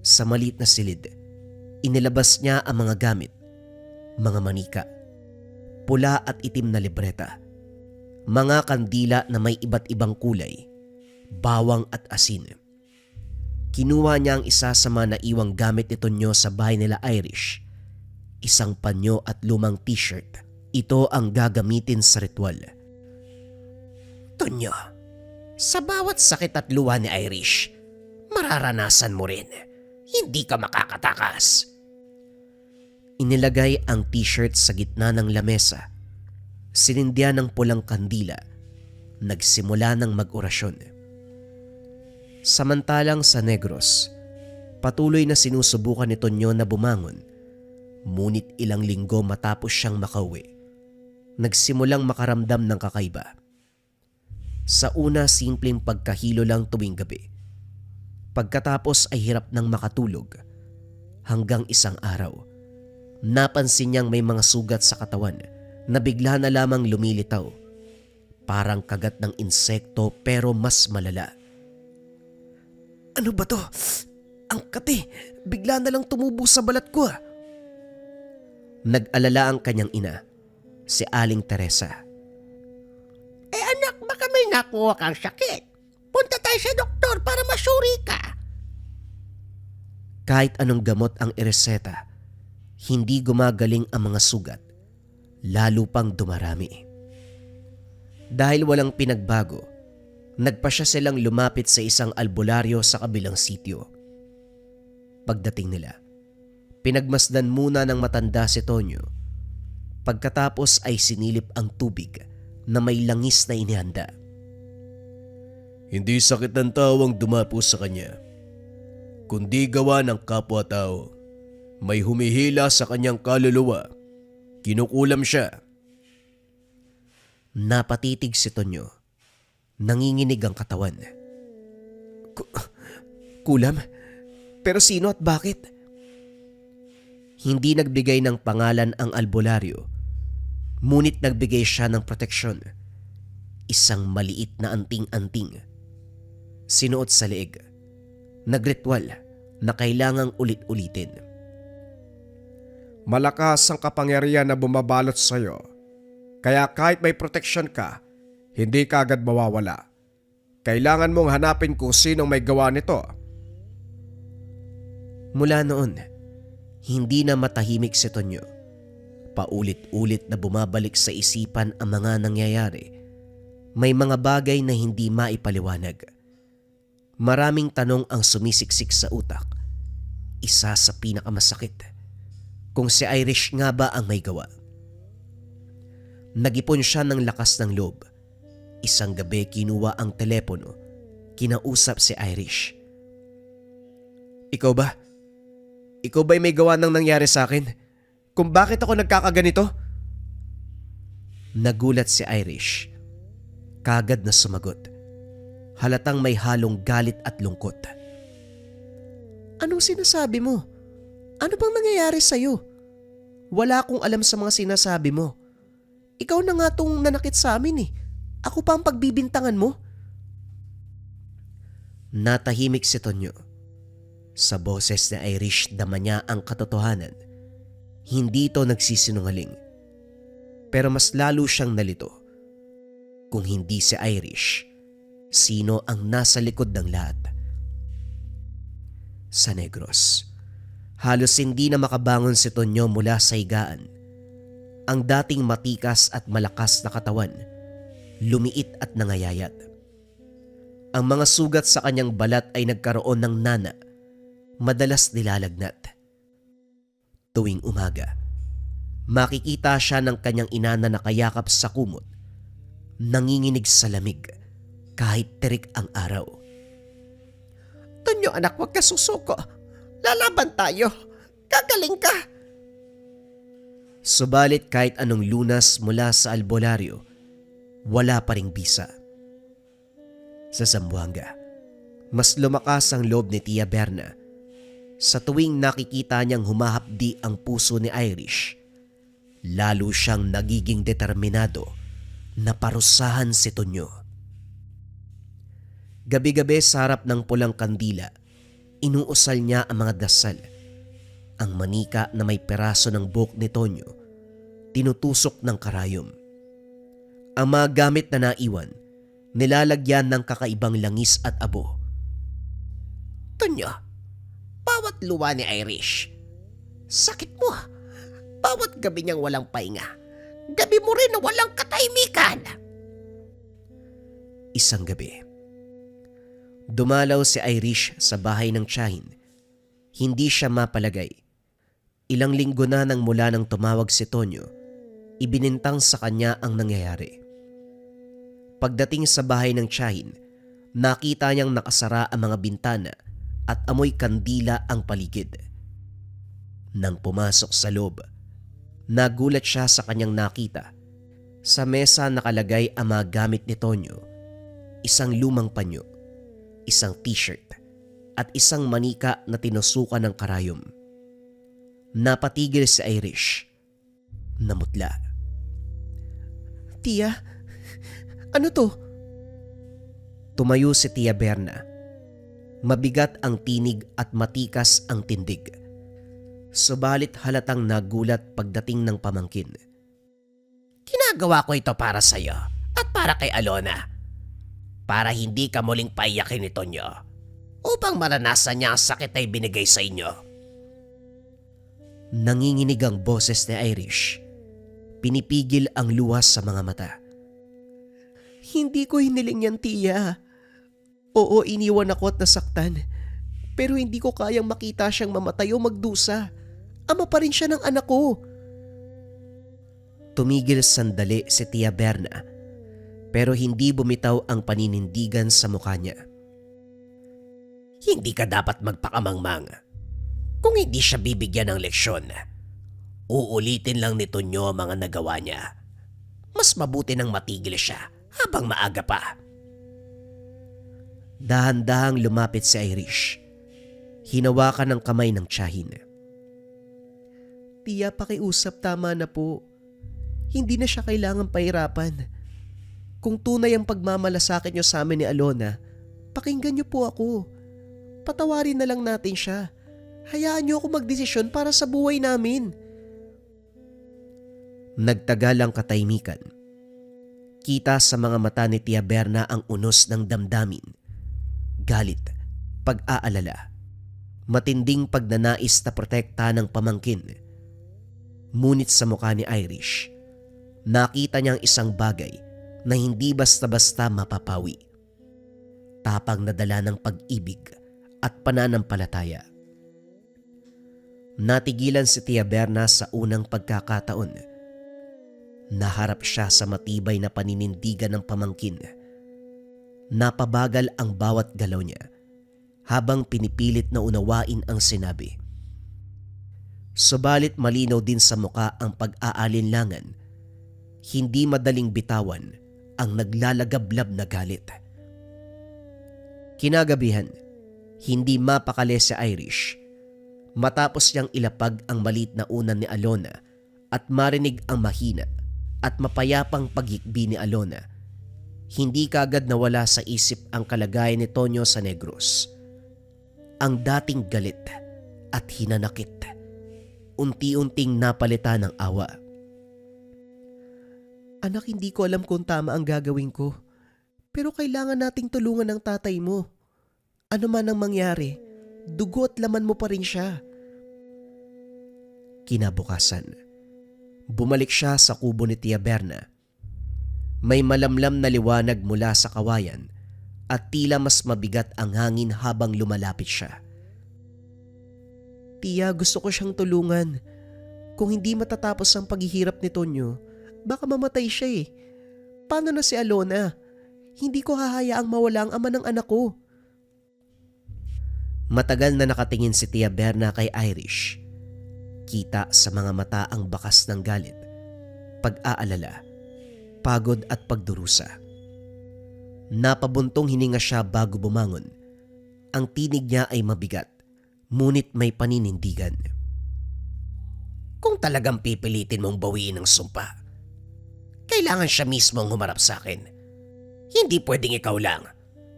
Sa maliit na silid, inilabas niya ang mga gamit, mga manika, pula at itim na libreta, mga kandila na may iba't ibang kulay, bawang at asin. Kinuha niya ang isa sa mga naiwang gamit ni Tonyo sa bahay nila Irish, isang panyo at lumang t-shirt. Ito ang gagamitin sa ritual. Tonyo, sa bawat sakit at luha ni Irish, mararanasan mo rin. Hindi ka makakatakas. Inilagay ang t-shirt sa gitna ng lamesa. Sinindyan ng pulang kandila. Nagsimula ng mag-orasyon. Samantalang sa Negros, patuloy na sinusubukan ni Tonyo na bumangon. Ngunit ilang linggo matapos siyang makauwi, nagsimulang makaramdam ng kakaiba. Sa una, simpleng pagkahilo lang tuwing gabi. Pagkatapos ay hirap nang makatulog. Hanggang isang araw, napansin niyang may mga sugat sa katawan na bigla na lamang lumilitaw. Parang kagat ng insekto pero mas malala. Ano ba to? Ang kati, bigla na lang tumubo sa balat ko ah. Nag-alala ang kanyang ina, si Aling Teresa. Anak, baka may nakuha kang sakit. Punta tayo sa doktor para masuri ka. Kahit anong gamot ang ireseta, hindi gumagaling ang mga sugat, lalo pang dumarami. Dahil walang pinagbago, nagpasya silang lumapit sa isang albularyo sa kabilang sitio. Pagdating nila, pinagmasdan muna ng matanda si Tonyo. Pagkatapos ay sinilip ang tubig na may langis na inihanda. Hindi sakit ng tao ang dumapo sa kanya, kundi gawa ng kapwa-tao. May humihila sa kanyang kaluluwa. Kinukulam siya. Napatitig si Tonyo. Nanginginig ang katawan. Kulam? Pero sino at bakit? Hindi nagbigay ng pangalan ang albularyo, ngunit nagbigay siya ng proteksyon. Isang maliit na anting-anting. Sinuot sa leeg. Nagritual na kailangang ulit-ulitin. Malakas ang kapangyarihan na bumabalot sa iyo. Kaya kahit may proteksyon ka, hindi ka agad mawawala. Kailangan mong hanapin kung sinong may gawa nito. Mula noon, hindi na matahimik si Tonyo. Paulit-ulit na bumabalik sa isipan ang mga nangyayari. May mga bagay na hindi maipaliwanag. Maraming tanong ang sumisiksik sa utak. Isa sa pinakamasakit, kung si Irish nga ba ang may gawa. Nagipon siya ng lakas ng loob. Isang gabi kinuha ang telepono, kinausap si Irish. Ikaw ba? Ikaw ba'y may gawa ng nangyari sa akin? Kung bakit ako nagkakaganito? Nagulat si Irish. Kagad na sumagot. Halatang may halong galit at lungkot. Anong sinasabi mo? Ano bang nangyayari sa'yo? Wala akong alam sa mga sinasabi mo. Ikaw na nga tong nanakit sa amin eh. Ako pa ang pagbibintangan mo? Natahimik si Tonyo. Sa boses ni Irish dama niya ang katotohanan. Hindi ito nagsisinungaling. Pero mas lalo siyang nalito. Kung hindi si Irish, sino ang nasa likod ng lahat? Sa Negros, halos hindi na makabangon si Tonyo mula sa higaan. Ang dating matikas at malakas na katawan, lumiit at nangayayat. Ang mga sugat sa kanyang balat ay nagkaroon ng nana, madalas nilalagnat. Tuwing umaga, makikita siya ng kanyang ina na nakayakap sa kumot, nanginginig sa lamig kahit terik ang araw. Tonyo anak, huwag ka susuko. Lalaban tayo. Gagaling ka. Subalit kahit anong lunas mula sa albularyo, wala pa ring bisa. Sa Zamboanga, mas lumakas ang loob ni Tia Berna. Sa tuwing nakikita niyang humahapdi ang puso ni Irish, lalo siyang nagiging determinado na parusahan si Tonyo. Gabi-gabi sa harap ng pulang kandila, inuusal niya ang mga dasal. Ang manika na may peraso ng buhok ni Tonyo, tinutusok ng karayom. Ang mga gamit na naiwan, nilalagyan ng kakaibang langis at abo. Tonyo, bawat luwa ni Irish, sakit mo. Bawat gabi niyang walang pahinga. Gabi mo rin na walang katahimikan. Isang gabi, dumalaw si Irish sa bahay ng tiyahin. Hindi siya mapalagay. Ilang linggo na nang mula nang tumawag si Tonyo, ibinintang sa kanya ang nangyayari. Pagdating sa bahay ng tiyahin, nakita niyang nakasara ang mga bintana at amoy kandila ang paligid. Nang pumasok sa loob, nagulat siya sa kanyang nakita. Sa mesa nakalagay ang mga gamit ni Tonyo, isang lumang panyo, isang t-shirt at isang manika na tinusukan ng karayom. Napatigil si Irish. Namutla. Tia, ano to? Tumayo si Tia Berna. Mabigat ang tinig at matikas ang tindig. Subalit halatang nagulat pagdating ng pamangkin. Ginagawa ko ito para sa'yo at para kay Alona. Para hindi ka muling paiyakin ni Tonyo. Upang maranasan niya ang sakit ay binigay sa inyo. Nanginginig ang boses ni Irish. Pinipigil ang luwas sa mga mata. Hindi ko hiniling yan, Tia. Oo, iniwan ako at nasaktan. Pero hindi ko kayang makita siyang mamatay o magdusa. Ama pa rin siya ng anak ko. Tumigil sandali si Tia Berna, pero hindi bumitaw ang paninindigan sa mukha niya. Hindi ka dapat magpakamangmang. Kung hindi siya bibigyan ng leksyon, uulitin lang ni Tonyo ang mga nagawa niya. Mas mabuti nang matigil siya habang maaga pa. Dahan-dahang lumapit si Irish. Hinawakan ng kamay ng tiyahin. Tia, pakiusap, tama na po. Hindi na siya kailangang pahirapan. Kung tunay ang pagmamalasakit niyo sa amin ni Alona, pakinggan niyo po ako. Patawarin na lang natin siya. Hayaan niyo ako magdesisyon para sa buhay namin. Nagtagal ang katahimikan. Kita sa mga mata ni Tia Berna ang unos ng damdamin. Galit, pag-aalala, matinding pagnanais na protekta ng pamangkin. Ngunit sa mukha ni Irish, nakita niyang isang bagay na hindi basta-basta mapapawi. Tapang na dala ng pag-ibig at pananampalataya. Natigilan si Tia Berna sa unang pagkakataon. Naharap siya sa matibay na paninindigan ng pamangkin. Napabagal ang bawat galaw niya habang pinipilit na unawain ang sinabi. Subalit malinaw din sa muka ang pag-aalinlangan. Hindi madaling bitawan ang naglalagablab na galit. Kinagabihan, hindi mapakali si Irish matapos niyang ilapag ang maliit na unan ni Alona at marinig ang mahina at mapayapang paghikbi ni Alona. Hindi kaagad nawala sa isip ang kalagayan ni Tonyo sa Negros. Ang dating galit at hinanakit, unti-unting napalitan ng awa. Anak, hindi ko alam kung tama ang gagawin ko. Pero kailangan nating tulungan ng tatay mo. Ano man ang mangyari, dugo at laman mo pa rin siya. Kinabukasan, bumalik siya sa kubo ni Tia Berna. May malamlam na liwanag mula sa kawayan at tila mas mabigat ang hangin habang lumalapit siya. Tia, gusto ko siyang tulungan. Kung hindi matatapos ang paghihirap ni Tonyo, baka mamatay siya eh. Paano na si Alona? Hindi ko hahayaang mawala ang ama ng anak ko. Matagal na nakatingin si Tia Berna kay Irish. Kita sa mga mata ang bakas ng galit, pag-aalala, pagod at pagdurusa. Napabuntong hininga siya bago bumangon. Ang tinig niya ay mabigat, ngunit may paninindigan. Kung talagang pipilitin mong bawiin ang sumpa, kailangan siya mismo ang humarap sa akin. Hindi pwedeng ikaw lang.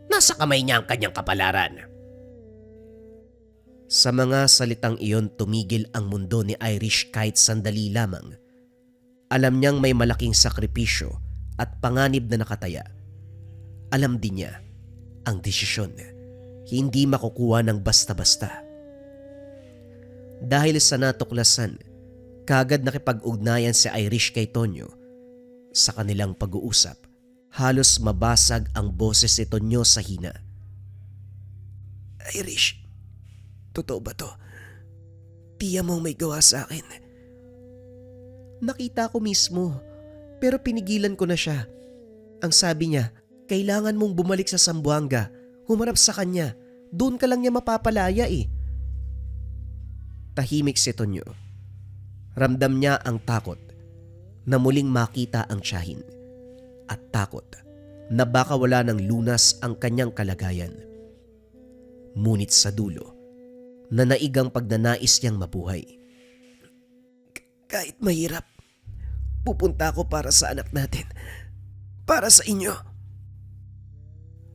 Nasa kamay niya ang kanyang kapalaran. Sa mga salitang iyon tumigil ang mundo ni Irish kahit sandali lamang. Alam niyang may malaking sakripisyo at panganib na nakataya. Alam din niya ang desisyon. Hindi makukuha ng basta-basta. Dahil sa natuklasan, kaagad nakipag-ugnayan si Irish kay Tonyo. Sa kanilang pag-uusap, halos mabasag ang boses ni Tonyo sa hina. Irish, totoo ba to? Tiya mo may gawa sa akin. Nakita ko mismo, pero pinigilan ko na siya. Ang sabi niya, kailangan mong bumalik sa Zamboanga, humarap sa kanya. Doon ka lang niya mapapalaya eh. Tahimik si Tonyo. Ramdam niya ang takot na muling makita ang tiyahin at takot na baka wala ng lunas ang kanyang kalagayan. Ngunit sa dulo, nanaigang pagnanais niyang mabuhay. Kahit mahirap, pupunta ako para sa anak natin. Para sa inyo.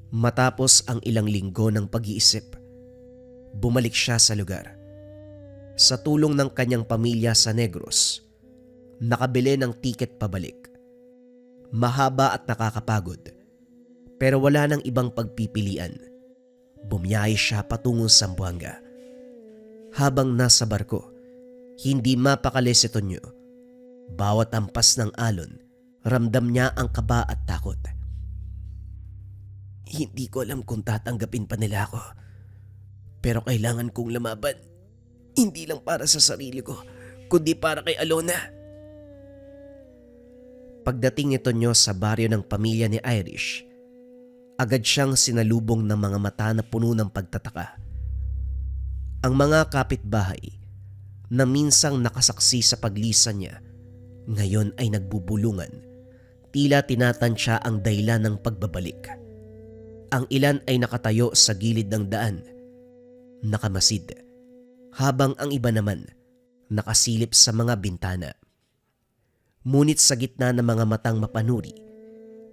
Matapos ang ilang linggo ng pag-iisip, bumalik siya sa lugar. Sa tulong ng kanyang pamilya sa Negros, nakabili ng tiket pabalik. Mahaba at nakakapagod, pero wala nang ibang pagpipilian. Bumiyahe siya patungong Zamboanga. Habang nasa barko, hindi mapakali si Tonyo. Bawat ampas ng alon, ramdam niya ang kaba at takot. Hindi ko alam kung tatanggapin pa nila ako. Pero kailangan kong lumaban. Hindi lang para sa sarili ko, kundi para kay Alona. Pagdating ni Tonyo sa baryo ng pamilya ni Irish, agad siyang sinalubong ng mga mata na puno ng pagtataka. Ang mga kapitbahay na minsang nakasaksi sa paglisan niya, ngayon ay nagbubulungan. Tila tinatansya ang dahilan ng pagbabalik. Ang ilan ay nakatayo sa gilid ng daan, nakamasid, habang ang iba naman nakasilip sa mga bintana. Ngunit sa gitna ng mga matang mapanuri,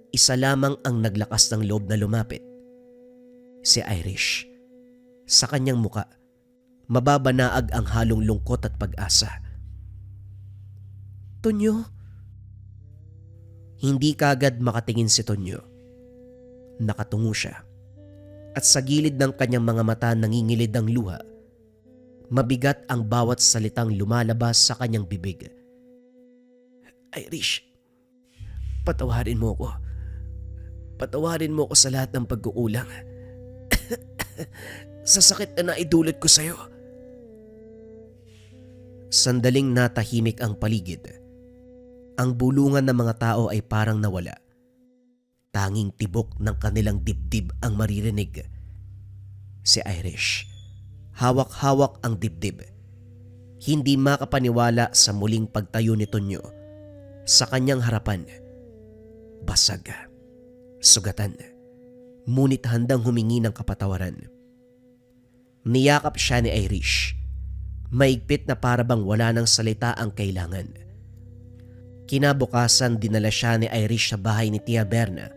isa lamang ang naglakas ng loob na lumapit. Si Irish. Sa kanyang muka, mababanaag ang halong lungkot at pag-asa. Tonyo? Hindi kaagad makatingin si Tonyo. Nakatungo siya. At sa gilid ng kanyang mga mata nangingilid ang luha. Mabigat ang bawat salitang lumalabas sa kanyang bibig. Irish, patawarin mo ko. Patawarin mo ko sa lahat ng pagkukulang. Sa sakit na naidulot ko sa'yo. Sandaling natahimik ang paligid. Ang bulungan ng mga tao ay parang nawala. Tanging tibok ng kanilang dibdib ang maririnig. Si Irish, hawak-hawak ang dibdib. Hindi makapaniwala sa muling pagtayo ni Tonyo. Sa kanyang harapan, basag, sugatan, ngunit handang humingi ng kapatawaran. Niyakap siya ni Irish. Maigpit na parabang wala ng salita ang kailangan. Kinabukasan dinala siya ni Irish sa bahay ni Tia Berna.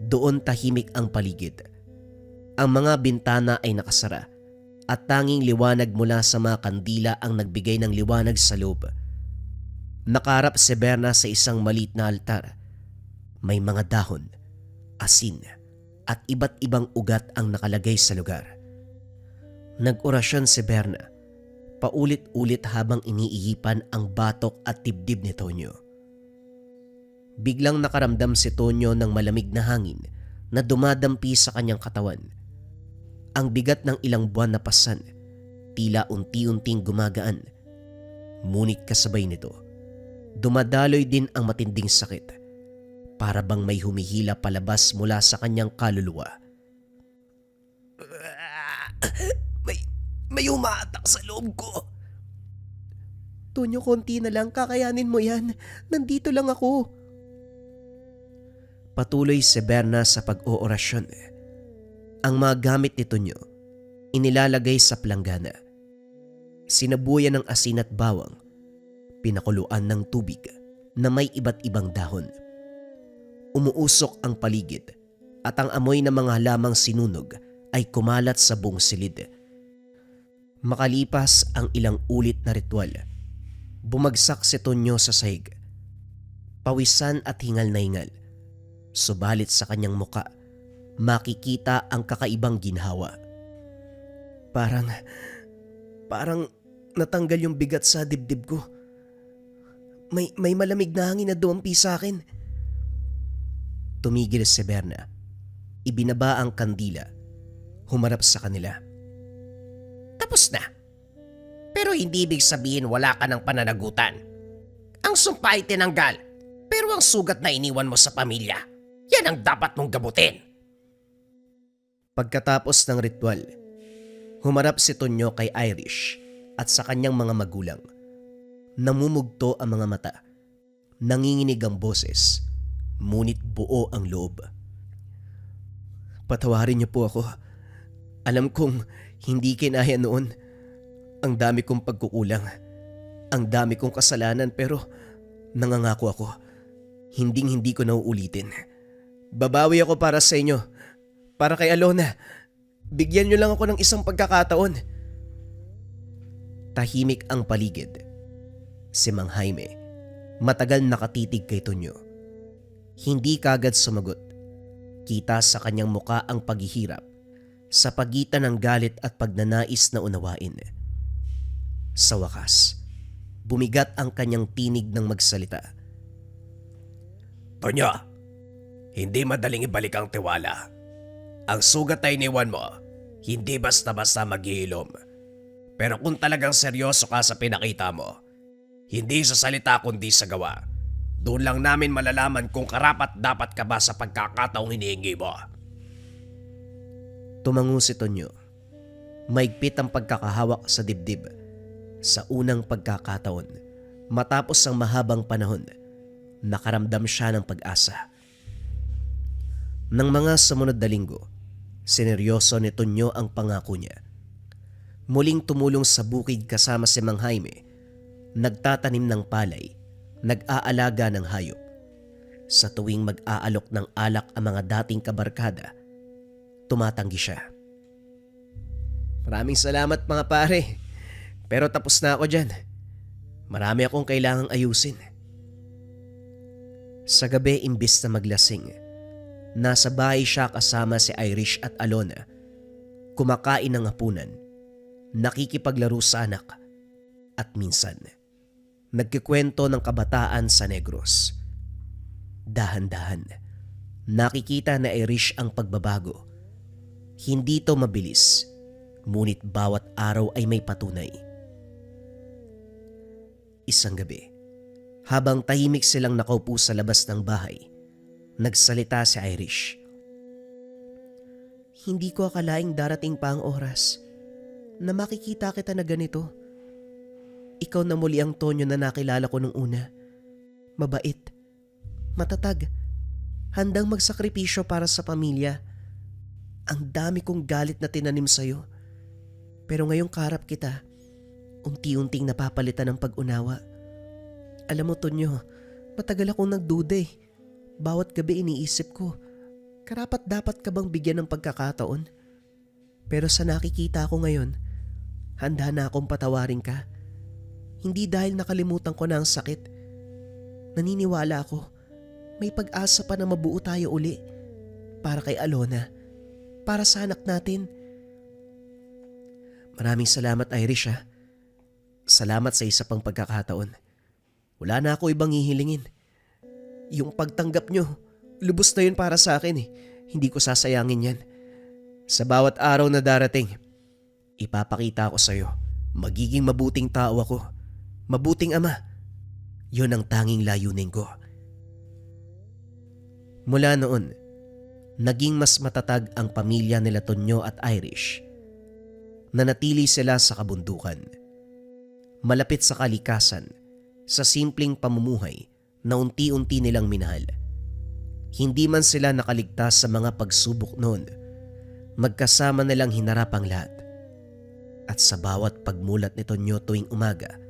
Doon tahimik ang paligid. Ang mga bintana ay nakasara at tanging liwanag mula sa mga kandila ang nagbigay ng liwanag sa loob. Nakaharap si Berna sa isang maliit na altar. May mga dahon, asin at iba't ibang ugat ang nakalagay sa lugar. Nag-orasyon si Berna, paulit-ulit habang iniihipan ang batok at dibdib ni Tonyo. Biglang nakaramdam si Tonyo ng malamig na hangin na dumadampi sa kanyang katawan. Ang bigat ng ilang buwan na pasan, tila unti-unting gumagaan. Ngunit kasabay nito, dumadaloy din ang matinding sakit, para bang may humihila palabas mula sa kanyang kaluluwa. May umatak sa loob ko. Tonyo, konti na lang, kakayanin mo yan. Nandito lang ako. Patuloy si Berna sa pag-oorasyon. Ang mga gamit ni Tonyo, inilalagay sa planggana. Sinabuyan ng asin at bawang, pinakuluan ng tubig na may iba't ibang dahon. Umuusok ang paligid at ang amoy ng mga halamang sinunog ay kumalat sa buong silid. Makalipas ang ilang ulit na ritual, bumagsak si Tonyo sa sahig. Pawisan at hingal na hingal. Subalit sa kanyang muka, makikita ang kakaibang ginhawa. Parang natanggal yung bigat sa dibdib ko. May malamig na hangin na dumampi sa akin. Tumigil si Berna. Ibinaba ang kandila. Humarap sa kanila. Tapos na. Pero hindi ibig sabihin wala ka ng pananagutan. Ang sumpa ay tinanggal, pero ang sugat na iniwan mo sa pamilya, yan ang dapat mong gamutin. Pagkatapos ng ritual, humarap si Tonyo kay Irish at sa kanyang mga magulang. Namumugto ang mga mata. Nanginginig ang boses, ngunit buo ang loob. Patawarin niyo po ako. Alam kong hindi kinaya noon. Ang dami kong pagkukulang. Ang dami kong kasalanan, pero nangangako ako. Hindi ko na uulitin. Babawi ako para sa inyo. Para kay Alona. Bigyan niyo lang ako ng isang pagkakataon. Tahimik ang paligid. Si Mang Jaime, matagal nakatitig kay Tonyo. Hindi kagad sumagot. Kita sa kanyang muka ang paghihirap sa pagitan ng galit at pagnanais na unawain. Sa wakas, bumigat ang kanyang tinig ng magsalita. Tonyo, hindi madaling ibalik ang tiwala. Ang sugat na iniwan mo, hindi basta-basta maghihilom. Pero kung talagang seryoso ka sa pinakita mo, hindi sa salita kundi sa gawa, doon lang namin malalaman kung karapat-dapat ka ba sa pagkakataong hinihingi mo. Tumango si Tonyo. Maigpit ang pagkakahawak sa dibdib. Sa unang pagkakataon, matapos ang mahabang panahon, nakaramdam siya ng pag-asa. Nang mga sumunod na linggo, sineryoso ni Tonyo ang pangako niya. Muling tumulong sa bukid kasama si Mang Jaime, nagtatanim ng palay, nag-aalaga ng hayop. Sa tuwing mag-aalok ng alak ang mga dating kabarkada, tumatanggi siya. Maraming salamat mga pare, pero tapos na ako dyan. Marami akong kailangang ayusin. Sa gabi imbis na maglasing, nasa bahay siya kasama si Irish at Alona. Kumakain ng hapunan, nakikipaglaro sa anak, at minsan, nagkikwento ng kabataan sa Negros. Dahan-dahan, nakikita na Irish ang pagbabago. Hindi to mabilis, ngunit bawat araw ay may patunay. Isang gabi, habang tahimik silang nakaupo sa labas ng bahay, nagsalita si Irish. Hindi ko akalaing darating pa ang oras na makikita kita na ganito. Ikaw na muli ang Tonyo na nakilala ko nung una. Mabait, matatag, handang magsakripisyo para sa pamilya. Ang dami kong galit na tinanim sa'yo. Pero ngayong karap kita, unti-unting napapalitan ng pag-unawa. Alam mo, Tonyo, matagal akong nagduda eh. Bawat gabi iniisip ko, karapat dapat ka bang bigyan ng pagkakataon? Pero sa nakikita ko ngayon, handa na akong patawarin ka. Hindi dahil nakalimutan ko na ang sakit. Naniniwala ako, may pag-asa pa na mabuo tayo uli. Para kay Alona, para sa anak natin. Maraming salamat, Irish ha. Salamat sa isa pang pagkakataon. Wala na ako ibang hihilingin. Yung pagtanggap nyo, lubos na yun para sa akin eh. Hindi ko sasayangin yan. Sa bawat araw na darating, ipapakita ko sa'yo, magiging mabuting tao ako. Mabuting ama. Yun ang tanging layunin ko. Mula noon, naging mas matatag ang pamilya nila Tonyo at Irish. Nanatili sila sa kabundukan. Malapit sa kalikasan, sa simpleng pamumuhay na unti-unti nilang minahal. Hindi man sila nakaligtas sa mga pagsubok noon, magkasama nilang hinarap ang lahat. At sa bawat pagmulat ni Tonyo tuwing umaga,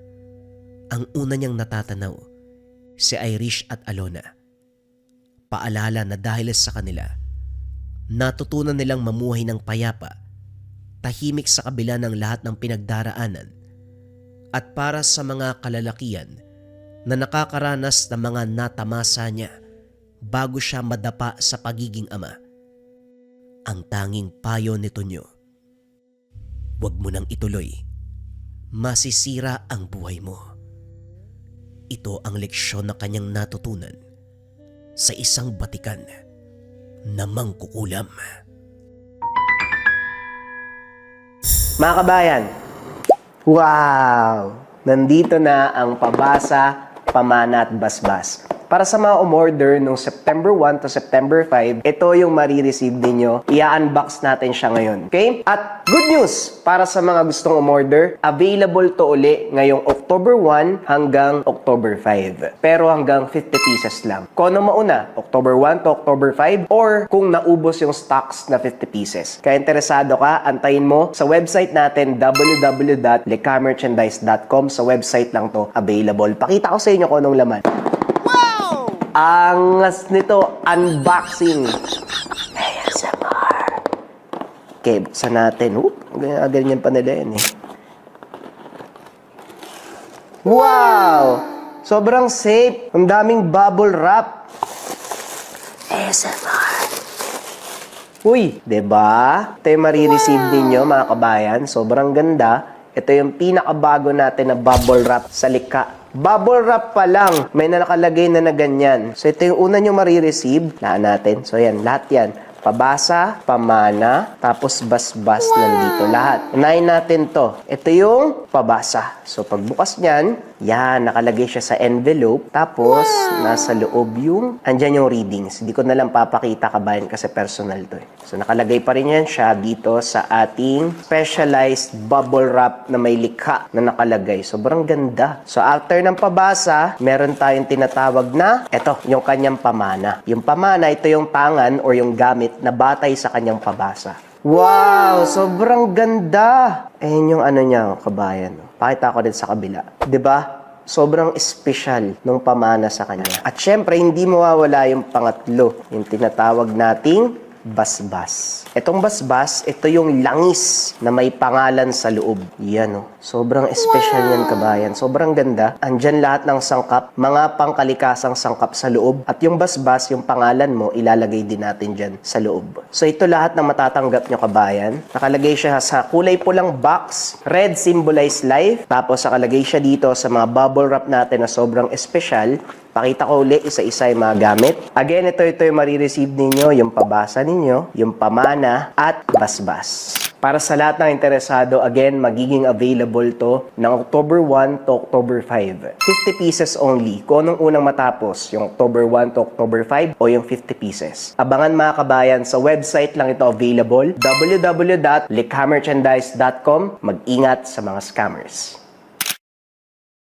ang una niyang natatanaw, si Irish at Alona. Paalala na dahil sa kanila, natutunan nilang mamuhay ng payapa, tahimik sa kabila ng lahat ng pinagdaraanan, at para sa mga kalalakian na nakakaranas ng mga natamasa niya bago siya madapa sa pagiging ama. Ang tanging payo ni Tonyo, huwag mo nang ituloy. Masisira ang buhay mo. Ito ang leksyon na kanyang natutunan sa isang batikan na mangkukulam. Mga kabayan, wow! Nandito na ang Pabasa, Pamana at Basbas. Para sa mga umorder nung September 1 to September 5, ito yung marireceive ninyo. I-unbox natin siya ngayon. Okay? At good news para sa mga gustong umorder, available to uli ngayong October 1 hanggang October 5. Pero hanggang 50 pieces lang. Kung ano mauna, October 1 to October 5 or kung naubos yung stocks na 50 pieces. Kaya interesado ka, antayin mo sa website natin www.lecamerchandise.com. Sa website lang to available. Pakita ko sa inyo kung anong laman. Angas nito, unboxing. ASMR. Okay, buksan natin. Ganyan pa nila yan eh. Wow! Sobrang safe. Ang daming bubble wrap. ASMR. Uy, diba? Ito yung marireceive ninyo mga kabayan. Sobrang ganda. Ito yung pinakabago natin na bubble wrap sa Lika. Bubble wrap pa lang, may nakalagay na ganyan. So ito yung una nyo marireceive. Laan natin. So yan, lahat yan. Pabasa, Pamana, tapos Basbas nandito lahat. Unahin natin to. Ito yung Pabasa. So pagbukas niyan, yan, nakalagay siya sa envelope. Tapos, nasa loob yung, andyan yung readings. Hindi ko na lang papakita kabayan kasi personal to eh. So nakalagay pa rin yan siya dito sa ating specialized bubble wrap na may likha na nakalagay. Sobrang ganda. So after ng Pabasa, meron tayong tinatawag na, eto, yung kanyang Pamana. Yung Pamana, ito yung tangan or yung gamit na batay sa kanyang Pabasa. Wow! Sobrang ganda! Ayan yung ano niya, kabayan. Pakita ko din sa kabila. 'Di ba? Sobrang espesyal nung Pamana sa kanya. At syempre, hindi mawawala yung pangatlo, yung tinatawag nating Basbas. Itong Basbas, ito yung langis na may pangalan sa loob. Yan o. Sobrang espesyal yan kabayan. Sobrang ganda. Andyan lahat ng sangkap, mga pangkalikasang sangkap sa loob. At yung Basbas, yung pangalan mo, ilalagay din natin dyan sa loob. So ito lahat ng matatanggap nyo kabayan. Nakalagay siya sa kulay pulang box. Red symbolize life. Tapos nakalagay siya dito sa mga bubble wrap natin na sobrang espesyal. Pakita ko ulit isa-isa yung mga gamit. Again, ito yung marireceive ninyo, yung Pabasa ninyo, yung Pamana, at Basbas. Para sa lahat ng interesado, again, magiging available to ng October 1 to October 5. 50 pieces only. Kung anong unang matapos, yung October 1 to October 5 o yung 50 pieces. Abangan mga kabayan, sa website lang ito available, www.likhamerchandise.com. Mag-ingat sa mga scammers.